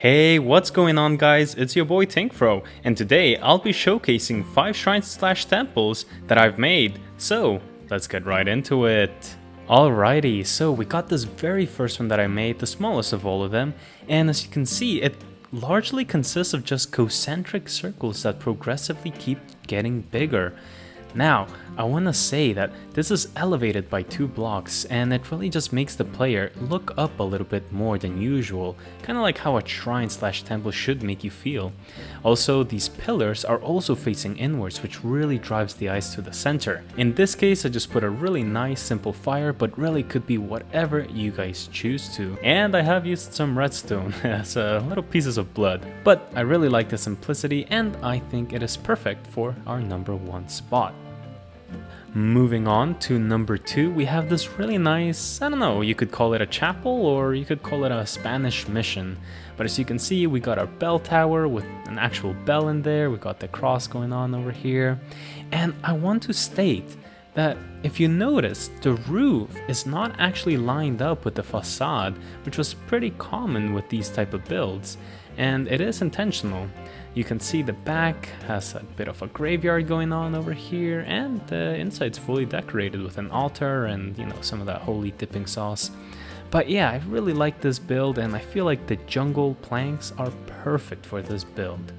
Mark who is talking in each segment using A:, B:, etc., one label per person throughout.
A: Hey, what's going on guys? It's your boy Tinkfro, and today I'll be showcasing 5 shrines slash temples that I've made, so let's get right into it. Alrighty, so we got this very first one that I made, the smallest of all of them, and as you can see, it largely consists of just concentric circles that progressively keep getting bigger. Now, I want to say that this is elevated by 2 blocks and it really just makes the player look up a little bit more than usual, kind of like how a shrine slash temple should make you feel. Also, these pillars are also facing inwards, which really drives the eyes to the center. In this case, I just put a really nice simple fire, but really could be whatever you guys choose to. And I have used some redstone as little pieces of blood, but I really like the simplicity and I think it is perfect for our number 1 spot. Moving on to number 2, we have this really nice, I don't know, you could call it a chapel or you could call it a Spanish mission. But as you can see, we got our bell tower with an actual bell in there, we got the cross going on over here. And I want to state that if you notice, the roof is not actually lined up with the facade, which was pretty common with these type of builds, and it is intentional. You can see the back has a bit of a graveyard going on over here, and the inside's fully decorated with an altar and, you know, some of that holy dipping sauce. But yeah, I really like this build and I feel like the jungle planks are perfect for this build.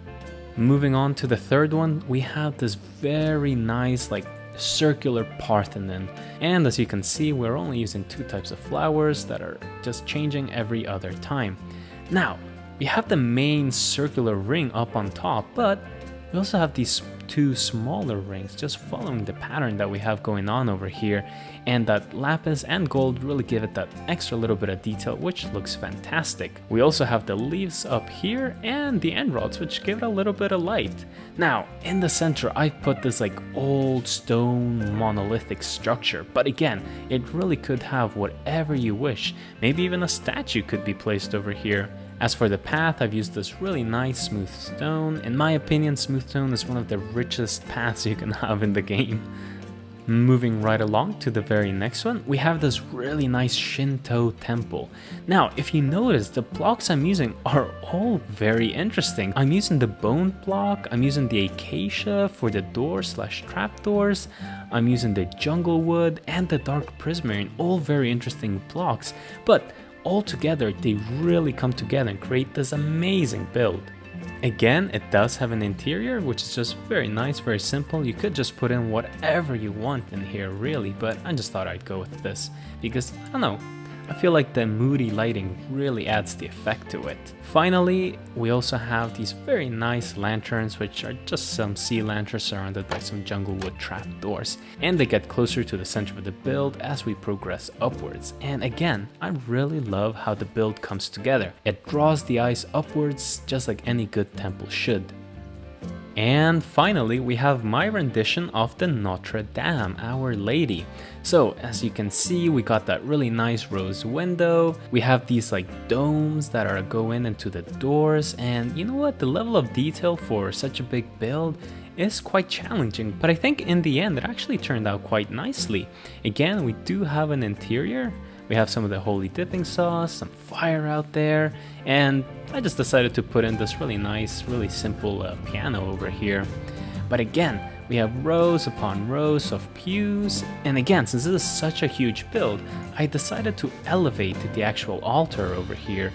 A: Moving on to the third one, we have this very nice circular parthenon, and as you can see, we're only using 2 types of flowers that are just changing every other time. Now, we have the main circular ring up on top, but we also have these 2 smaller rings just following the pattern that we have going on over here, and that lapis and gold really give it that extra little bit of detail, which looks fantastic. We also have the leaves up here and the end rods, which give it a little bit of light. Now, in the center, I put this old stone monolithic structure, but again, it really could have whatever you wish. Maybe even a statue could be placed over here. As for the path, I've used this really nice smooth stone. In my opinion, smooth stone is one of the richest paths you can have in the game. Moving right along to the very next one, we have this really nice Shinto temple. Now, if you notice, the blocks I'm using are all very interesting. I'm using the bone block, I'm using the acacia for the doors slash trapdoors, I'm using the jungle wood and the dark prismarine, all very interesting blocks, but all together, they really come together and create this amazing build. Again, it does have an interior, which is just very nice, very simple. You could just put in whatever you want in here, really, but I just thought I'd go with this because, I don't know, I feel like the moody lighting really adds the effect to it. Finally, we also have these very nice lanterns, which are just some sea lanterns surrounded by some jungle wood trapdoors, and they get closer to the center of the build as we progress upwards. And again, I really love how the build comes together. It draws the eyes upwards just like any good temple should. And finally, we have my rendition of the Notre Dame, Our Lady. So as you can see, we got that really nice rose window. We have these domes that are going into the doors, and you know what? The level of detail for such a big build is quite challenging, but I think in the end it actually turned out quite nicely. Again, we do have an interior. We have some of the holy dipping sauce, some fire out there, and I just decided to put in this really nice, really simple piano over here. But again, we have rows upon rows of pews, and again, since this is such a huge build, I decided to elevate the actual altar over here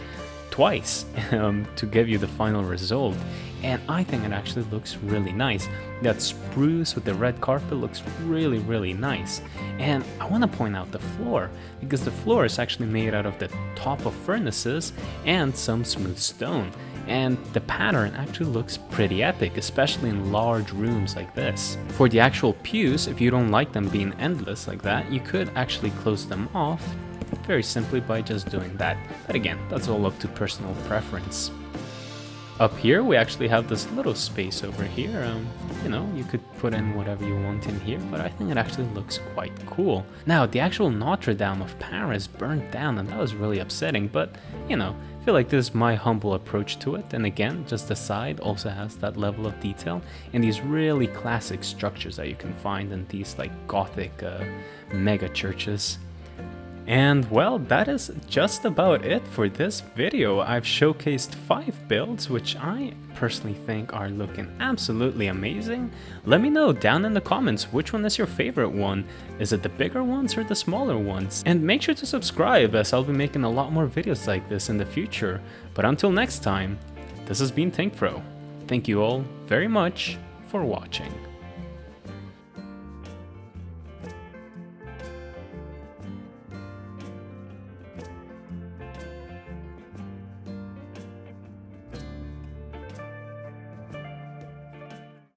A: twice to give you the final result, and I think it actually looks really nice. That spruce with the red carpet looks really, really nice. And I want to point out the floor, because the floor is actually made out of the top of furnaces and some smooth stone, and the pattern actually looks pretty epic, especially in large rooms like this. For the actual pews, if you don't like them being endless like that, you could actually close them off very simply by just doing that. But again, that's all up to personal preference. Up here, we actually have this little space over here. You know, you could put in whatever you want in here, but I think it actually looks quite cool. Now, the actual Notre Dame of Paris burned down, and that was really upsetting, but, you know, I feel like this is my humble approach to it. And again, just the side also has that level of detail, and these really classic structures that you can find in these Gothic mega churches. And well, that is just about it for this video. I've showcased 5 builds, which I personally think are looking absolutely amazing. Let me know down in the comments which one is your favorite one. Is it the bigger ones or the smaller ones? And make sure to subscribe, as I'll be making a lot more videos like this in the future. But until next time, this has been ThinkPro. Thank you all very much for watching.